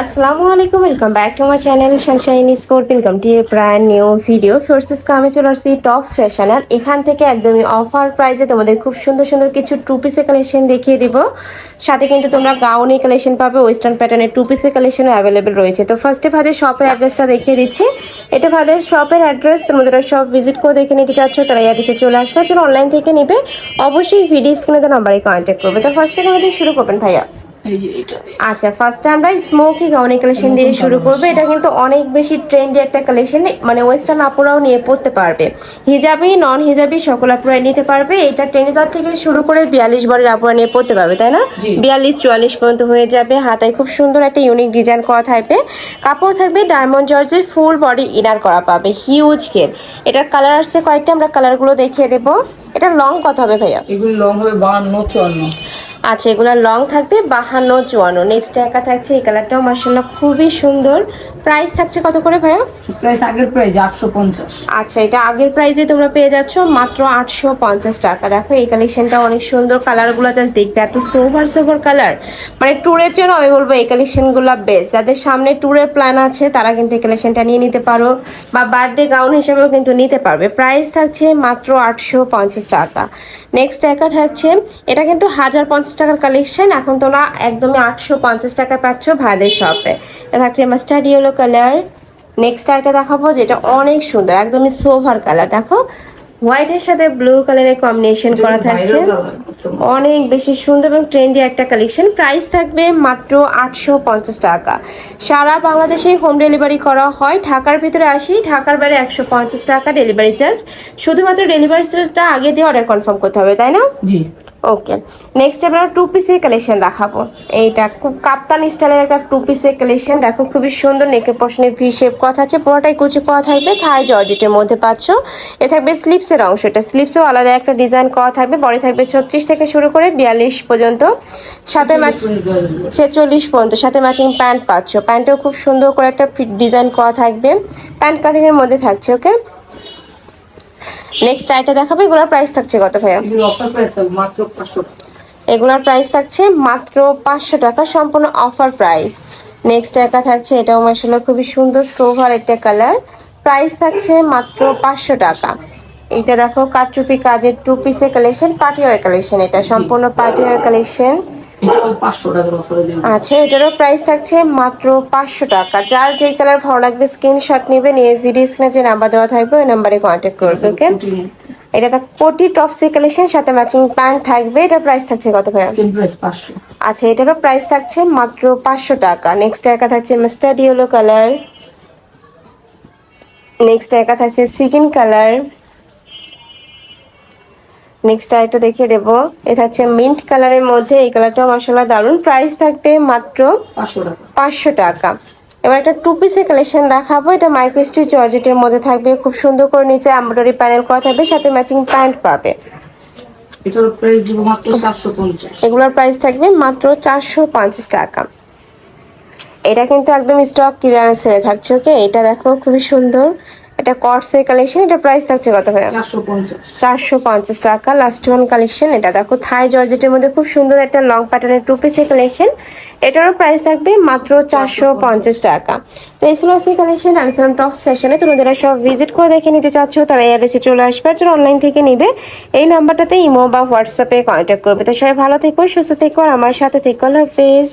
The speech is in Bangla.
আসসালামু আলাইকুম, welcome back to my channel Sunshine sport. Welcome to A brand new video. Forces আমি চলে আসছি টপস ফ্যাশনাল। এখান থেকে একদমই অফার প্রাইসে তোমাদের খুব সুন্দর সুন্দর কিছু টু পিসের কালেকশন দেখিয়ে দিব। সাথে কিন্তু তোমরা গাউনি কালেকশন পাবে, ওয়েস্টার্ন প্যাটার্নের টু পিসের কালেকশনও অ্যাভেলেবেল রয়েছে। তো ফার্স্টে ভাদের শপের অ্যাড্রেসটা দেখিয়ে দিচ্ছি। এটা ভাদের শপের অ্যাড্রেস। তোমাদের সব ভিজিট করে দেখে নিতে চাচ্ছ তারা অ্যাড্রেসে চলে আসবে। চলো অনলাইন থেকে নিবে অবশ্যই ভিডিও স্ক্রিনে নাম্বারে কন্ট্যাক্ট করবে। তো ফার্স্টে আমাদের শুরু করবেন ভাইয়া। আচ্ছা, ফার্স্টে আমরা স্মোকি গাউনি কালেকশন দিয়ে শুরু করবো। এটা কিন্তু অনেক বেশি ট্রেন্ডি একটা কালেকশন, মানে ওয়েস্টার্ন আপুরাও নিয়ে পড়তে পারবে, হিজাবি নন হিজাবি সকল আপুরা নিতে পারবে। এটা 10,000 থেকে শুরু করে 42 বরের আপুরা নিয়ে পড়তে পারবে, তাই না? 42-44 পর্যন্ত হয়ে যাবে। হাতায় খুব সুন্দর একটা ইউনিক ডিজাইন করা থাকবে। কাপড় থাকবে ডায়মন্ড জর্জের, ফুল বডি ইনার করা পাবে, হিউজ ঘের। এটার কালার আসছে কয়েকটা, আমরা কালারগুলো দেখিয়ে দেবো। এটা লং কত হবে ভাইয়া? এগুলো লং হবে 52-54। আচ্ছা, এগুলো লং থাকবে 52-54। নেক্সট একা থাকছে এই কালারটাও মাশাআল্লাহ খুবই সুন্দর। প্রাইস থাকছে কত করে ভাইয়া? প্রাইস আগের প্রাইস 850। আচ্ছা, এটা আগের প্রাইসে তোমরা পেয়ে যাচ্ছ মাত্র 850 টাকা। দেখো এই কালেকশনটা অনেক সুন্দর, কালারগুলো জাস্ট দেখবে এত সোভার সোভার কালার। মানে ট্যুরের জন্য আমি বলবো এই কালেকশনগুলো বেস্ট। যাদের সামনে ট্যুরের প্ল্যান আছে তারা কিন্তু এই কালেকশনটা নিয়ে নিতে পারো, বা বার্থডে গাউন হিসেবেও কিন্তু নিতে পারবে। প্রাইস থাকছে মাত্র 850 টাকা। নেক্সট একা থাকছে, এটা কিন্তু 1050 টাকার কালেকশন, এখন তোমরা একদমই 850 টাকা পাচ্ছ ভাইদের শপে। এটা থাকছে মাস্টার্ড ইয়েলো কালার। নেক্সট আরেকটা দেখাবো যেটা অনেক সুন্দর, একদমই সোভার কালার। দেখো হোয়াইটের সাথে ব্লু কালারের কম্বিনেশন করা থাকছে, অনেক বেশি সুন্দর এবং ট্রেন্ডি একটা কালেকশন। প্রাইস থাকবে মাত্র 850 টাকা। সারা বাংলাদেশে হোম ডেলিভারি করা হয়। ঢাকার ভিতরে আসি, ঢাকার বাইরে 150 টাকা ডেলিভারি চার্জ। শুধুমাত্র ডেলিভারি চার্জটা আগে দিয়ে অর্ডার কনফার্ম করতে হবে, তাই না? জি। ওকে, নেক্সট আমরা টু পিসের কালেকশন দেখাবো। এইটা খুব কাপ্তানি স্টাইলের একটা টু পিসের কালেকশন। দেখো খুবই সুন্দর, নেকের পশনে ভি শেপ করা আছে, পুরোটাই কুচি করা থাকবে, থাই জর্জেটের মধ্যে পাচ্ছ। এ থাকবে স্লিপসের অংশ, এটা স্লিপসেও আলাদা একটা ডিজাইন করা থাকবে। বডি থাকবে 36 থেকে শুরু করে 42 পর্যন্ত, সাথে ম্যাচ 46 পর্যন্ত। সাথে ম্যাচিং প্যান্ট পাচ্ছ, প্যান্টেও খুব সুন্দর করে একটা ডিজাইন করা থাকবে, প্যান্ট কাটিংয়ের মধ্যে থাকছে। ওকে, নেক্সট আইটা দেখাবো। এগুলোর প্রাইস থাকছে কত ভাইয়া? এগুলোর প্রাইস থাকছে মাত্র 500 টাকা, সম্পূর্ণ অফার প্রাইস। নেক্সট একা থাকছে, এটাও মাশাআল্লাহ খুবই সুন্দর সোভার একটা কালার। প্রাইস থাকছে মাত্র 500 টাকা। এইটা দেখো কারচুপি কাজের টু পিসের কালেকশন, পার্টিওয়ার কালেকশন, এটা সম্পূর্ণ পার্টিওয়ার কালেকশন। আচ্ছা, এটারও প্রাইস থাকছে মাত্র 500 টাকা। যার যেই কালার ভালো লাগবে স্ক্রিনশট নেবে, নিয়ে ভিডিও স্ক্রিনে যে নাম্বার দেওয়া থাকবে ওই নাম্বারে কন্ট্যাক্ট করবে। ওকে, এটা একটা কোটি টপসি কালেকশন, সাথে ম্যাচিং প্যান্ট থাকবে। এটার প্রাইস থাকছে কত ভাইয়া? Same price 500। আচ্ছা, এটারও প্রাইস থাকছে মাত্র 500 টাকা। নেক্সট একা থাকছে মাস্টার্ড ইয়েলো কালার। নেক্সট একা থাকছে সিগিন কালার। নেক্সট আরেকটা দেখিয়ে দেবো, এটা হচ্ছে মিন্ট কালারের মধ্যে। এই কালারটাও মাশাআল্লাহ দারুণ। প্রাইস থাকবে মাত্র 500 টাকা। এবার একটা টু পিসের কালেকশন দেখাবো। এটা মাইক্রো স্টিচ জর্জেটের মধ্যে থাকবে, খুব সুন্দর করে নিচে এমব্রয়ডারি প্যানেল করা থাকবে, সাথে ম্যাচিং প্যান্ট পাবে। এটার প্রাইস দিব মাত্র 450। এগুলোর প্রাইস থাকবে মাত্র 450 টাকা। এটা কিন্তু একদম স্টক ক্লিয়ারেন্স সেলে থাকছে। ওকে, এটা দেখো খুবই সুন্দর, এটা কর্সের কালেকশন। এটা প্রাইস থাকছে কত ভাইয়া? 450 টাকা। লাস্ট ওয়ান কালেকশন, এটা দেখো থাই জর্জেটের মধ্যে খুব সুন্দর একটা লং প্যাটার্নের টু পিসের কালেকশন। এটারও প্রাইস থাকবে মাত্র 450 টাকা। তো এই ছিল আজকে কালেকশন। আমি ছিলাম টপস ফ্যাশনে। তোমরা যারা সব ভিজিট করে দেখে নিতে চাচ্ছ তারা এই অ্যাড্রেসে চলে আসবে, আর যারা অনলাইন থেকে নিবে এই নাম্বারটাতে ইমো বা হোয়াটসঅ্যাপে কন্ট্যাক্ট করবে। তো সবাই ভালো থেকো, সুস্থ থেকো, আর আমার সাথে থেকো। আল্লাহ হাফেজ।